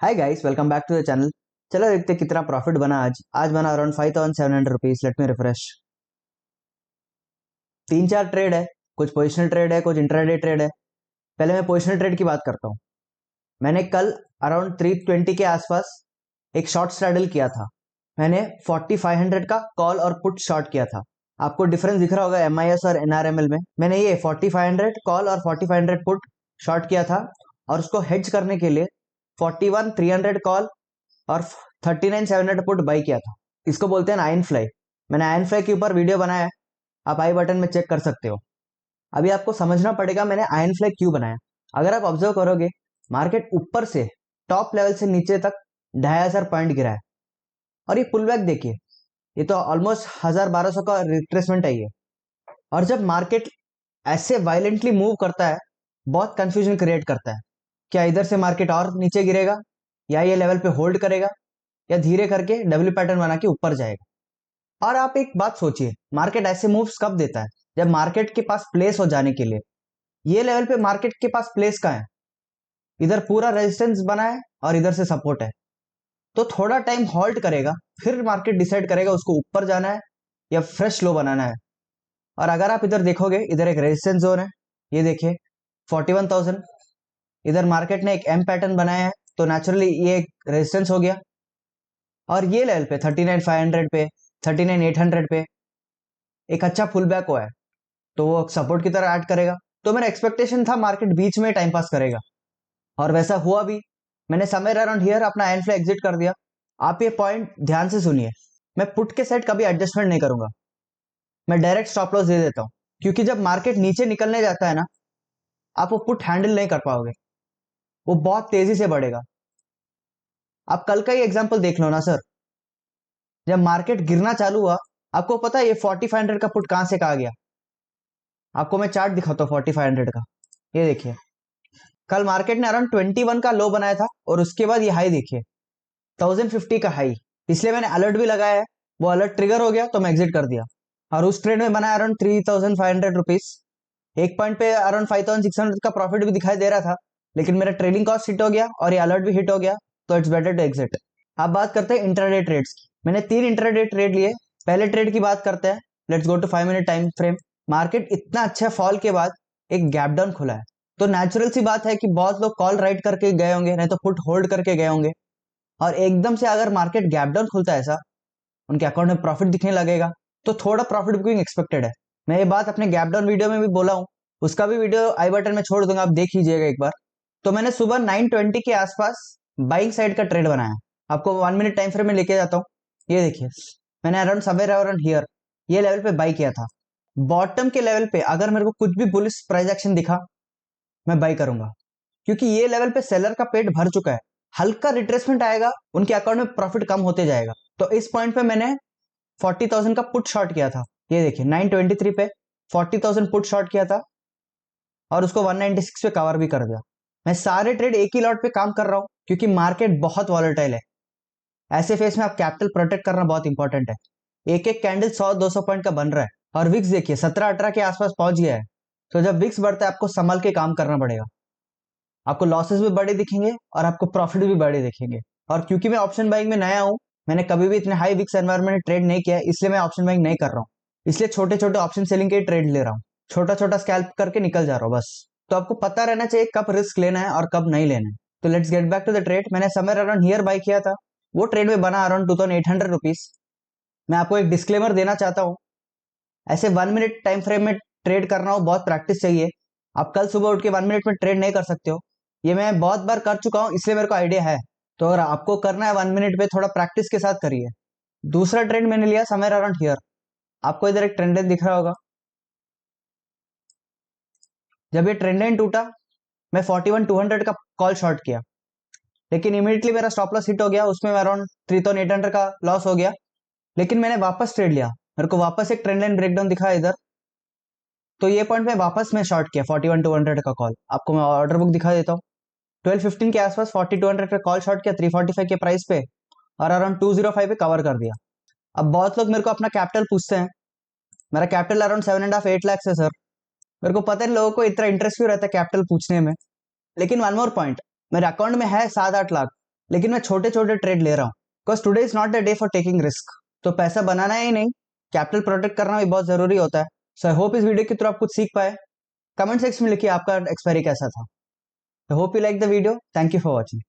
Hi guys, welcome back to the channel. चलो देखते हैं कितना प्रॉफिट बना आज बना around 5700 rupees. Let me refresh. तीन चार ट्रेड है, कुछ पोजिशनल ट्रेड है, कुछ इंट्राडे ट्रेड है। पहले मैं पोजिशनल ट्रेड की बात करता हूँ। मैंने कल अराउंड 320 के आसपास एक शॉर्ट स्ट्रैडल किया था। मैंने 4500 का कॉल और पुट शॉर्ट किया था। आपको डिफरेंस दिख रहा होगा MIS और NRML में। मैंने ये 4500 कॉल और 4500 पुट शॉर्ट किया था और उसको हेज करने के लिए 41300 कॉल और 39700 पुट बाई किया था। इसको बोलते हैं आयन फ्लाई। मैंने आयन फ्लाई के ऊपर वीडियो बनाया है, आप आई बटन में चेक कर सकते हो। अभी आपको समझना पड़ेगा मैंने आयन फ्लाई क्यों बनाया। अगर आप ऑब्जर्व करोगे, मार्केट ऊपर से टॉप लेवल से नीचे तक 2500 पॉइंट गिरा है और ये पुल बैक देखिए, ये तो ऑलमोस्ट 1000-1200 का रिट्रेसमेंट है ये। और जब मार्केट ऐसे वायलेंटली मूव करता है, बहुत कंफ्यूजन क्रिएट करता है। क्या इधर से मार्केट और नीचे गिरेगा, या ये लेवल पे होल्ड करेगा, या धीरे करके डब्ल्यू पैटर्न बना के ऊपर जाएगा। और आप एक बात सोचिए, मार्केट ऐसे मूव्स कब देता है? जब मार्केट के पास प्लेस हो जाने के लिए। ये लेवल पे मार्केट के पास प्लेस कहाँ है? इधर पूरा रेजिस्टेंस बना है और इधर से सपोर्ट है, तो थोड़ा टाइम हॉल्ट करेगा, फिर मार्केट डिसाइड करेगा उसको ऊपर जाना है या फ्रेश लो बनाना है। और अगर आप इधर देखोगे, इधर एक रेजिस्टेंस जोन है, ये देखिए 41,000। इधर मार्केट ने एक एम पैटर्न बनाया है, तो नेचुरली ये एक रेजिस्टेंस हो गया। और ये लेवल पे 39,500 पे, 39,800 पे एक अच्छा फुल बैक हुआ है, तो वो सपोर्ट की तरह ऐड करेगा। तो मेरा एक्सपेक्टेशन था मार्केट बीच में टाइम पास करेगा, और वैसा हुआ भी। मैंने समवेयर अराउंड हियर अपना एंड फ्लो एग्जिट कर दिया। आप ये पॉइंट ध्यान से सुनिए, मैं पुट के साइड कभी एडजस्टमेंट नहीं करूंगा, मैं डायरेक्ट स्टॉप लॉस दे देता हूँ। क्योंकि जब मार्केट नीचे निकलने जाता है ना, आप वो पुट हैंडल नहीं कर पाओगे, वो बहुत तेजी से बढ़ेगा। आप कल का ही एग्जाम्पल देख लो ना सर, जब मार्केट गिरना चालू हुआ, आपको पता है ये 4500 का पुट कहां से कहा गया? आपको मैं चार्ट दिखाता हूँ 4500 का। ये देखिए, कल मार्केट ने अराउंड 21 का लो बनाया था और उसके बाद ये हाई देखिए 1050 का हाई। इसलिए मैंने अलर्ट भी लगाया है, वो अलर्ट ट्रिगर हो गया तो मैं एग्जिट कर दिया। और उस ट्रेड में बनाया अराउंड 3500 रुपीज। एक पॉइंट पे अराउंड 5600 का प्रॉफिट भी दिखाई दे रहा था, लेकिन मेरा ट्रेडिंग कॉस्ट हिट हो गया और ये अलर्ट भी हिट हो गया, तो इट्स बेटर टू एग्जिट। अब बात करते हैं इंट्राडे ट्रेड्स की। मैंने 3 इंट्राडे ट्रेड लिए। पहले ट्रेड की बात करते हैं, let's go to 5 minute time frame. Market इतना अच्छा फॉल के बाद एक गैप डाउन खुला है, तो नेचुरल सी बात है कि बहुत लोग कॉल राइट करके गए होंगे, नहीं तो पुट होल्ड करके गए होंगे। और एकदम से अगर मार्केट गैप डाउन खुलता है ऐसा, उनके अकाउंट में प्रॉफिट दिखने लगेगा, तो थोड़ा प्रॉफिट बुकिंग एक्सपेक्टेड है। मैं ये बात अपने गैप डाउन वीडियो में भी बोला हूँ, उसका भी वीडियो आई बटन में छोड़ दूंगा, आप देख लीजिएगा एक बार। तो मैंने सुबह 920 के आसपास बाइंग साइड का ट्रेड बनाया। आपको 1 मिनट टाइम फ्रेम में लेके जाता हूँ। ये देखिए, मैंने अराउंड समवेयर अराउंड हियर ये लेवल पे बाई किया था। बॉटम के लेवल पे अगर मेरे को कुछ भी बुलिश प्राइस एक्शन दिखा, मैं बाई करूंगा, क्योंकि ये लेवल पे सेलर का पेट भर चुका है। हल्का रिट्रेसमेंट आएगा, उनके अकाउंट में प्रॉफिट कम होते जाएगा। तो इस पॉइंट पे मैंने 40,000 का पुट शॉर्ट किया था। ये देखिए 923 पे 40,000 पुट शॉर्ट किया था और उसको 196 पे कवर भी कर दिया। मैं सारे ट्रेड एक ही लॉट पे काम कर रहा हूँ, क्योंकि मार्केट बहुत वॉलेटाइल है। ऐसे फेस में आप कैपिटल प्रोटेक्ट करना बहुत इंपॉर्टेंट है। एक एक कैंडल 100-200 पॉइंट का बन रहा है, और विक्स देखिए 17-18 के आसपास पहुंच गया है। तो जब विक्स बढ़ता है, आपको संभल के काम करना पड़ेगा। आपको लॉसेस भी बड़े दिखेंगे और आपको प्रॉफिट भी बड़े दिखेंगे। और क्योंकि मैं ऑप्शन बाइंग में नया हूं, मैंने कभी भी इतने हाई विक्स एनवायरमेंट में ट्रेड नहीं किया है, इसलिए मैं ऑप्शन बाइंग नहीं कर रहा हूँ। इसलिए छोटे छोटे ऑप्शन सेलिंग के ट्रेड ले रहा हूँ, छोटा छोटा स्कैल्प करके निकल जा रहा हूँ बस। तो आपको पता रहना चाहिए कब रिस्क लेना है और कब नहीं लेना है। तो let's get back to the trade. मैंने समवेयर अराउंड हियर बाई किया था, वो ट्रेड में बना अराउंड 2800 रुपीज। मैं आपको एक डिस्क्लेमर देना चाहता हूँ, ऐसे 1 मिनट टाइम फ्रेम में ट्रेड करना हो बहुत प्रैक्टिस चाहिए। आप कल सुबह उठ के 1 मिनट में ट्रेड नहीं कर सकते हो, ये मैं बहुत बार कर चुका हूं, इसलिए मेरे को आइडिया है। तो अगर आपको करना है 1 मिनट पे, थोड़ा प्रैक्टिस के साथ करिए। दूसरा ट्रेंड मैंने लिया समवेयर अराउंड हियर। आपको इधर एक ट्रेंड लाइन दिख रहा होगा। जब ये ट्रेंड लाइन टूटा, मैं 41,200 का कॉल शॉर्ट किया, लेकिन इमीडिएटली मेरा स्टॉप लॉस हिट हो गया, उसमें अराउंड 3,800 का लॉस हो गया। लेकिन मैंने वापस ट्रेड लिया, मेरे को वापस एक ट्रेंड लाइन ब्रेकडाउन दिखा इधर, तो ये पॉइंट में वापस मैं शॉर्ट किया 41,200 का कॉल। आपको मैं ऑर्डर बुक दिखा देता हूँ। 12:15 के आसपास 4200 पे कॉल शॉर्ट किया 345 के प्राइस पे, और अराउंड 205 पे कवर कर दिया। अब बहुत लोग मेरे को अपना कैपिटल पूछते हैं। मेरा कैपिटल अराउंड 7.5-8 लाख है सर। मेरे को पता है लोगों को इतना इंटरेस्ट क्यों रहता है कैपिटल पूछने में, लेकिन वन मोर पॉइंट, मेरे अकाउंट में है 7-8 लाख। लेकिन मैं छोटे छोटे ट्रेड ले रहा हूँ, because today is not the day for taking risk. तो पैसा बनाना ही नहीं, कैपिटल प्रोटेक्ट करना भी बहुत जरूरी होता है। सो आई होप इस वीडियो के थ्रू आप कुछ सीख पाए। कमेंट सेक्शन में लिखिए आपका एक्सपायरी कैसा था। I hope you like the video. Thank you for watching.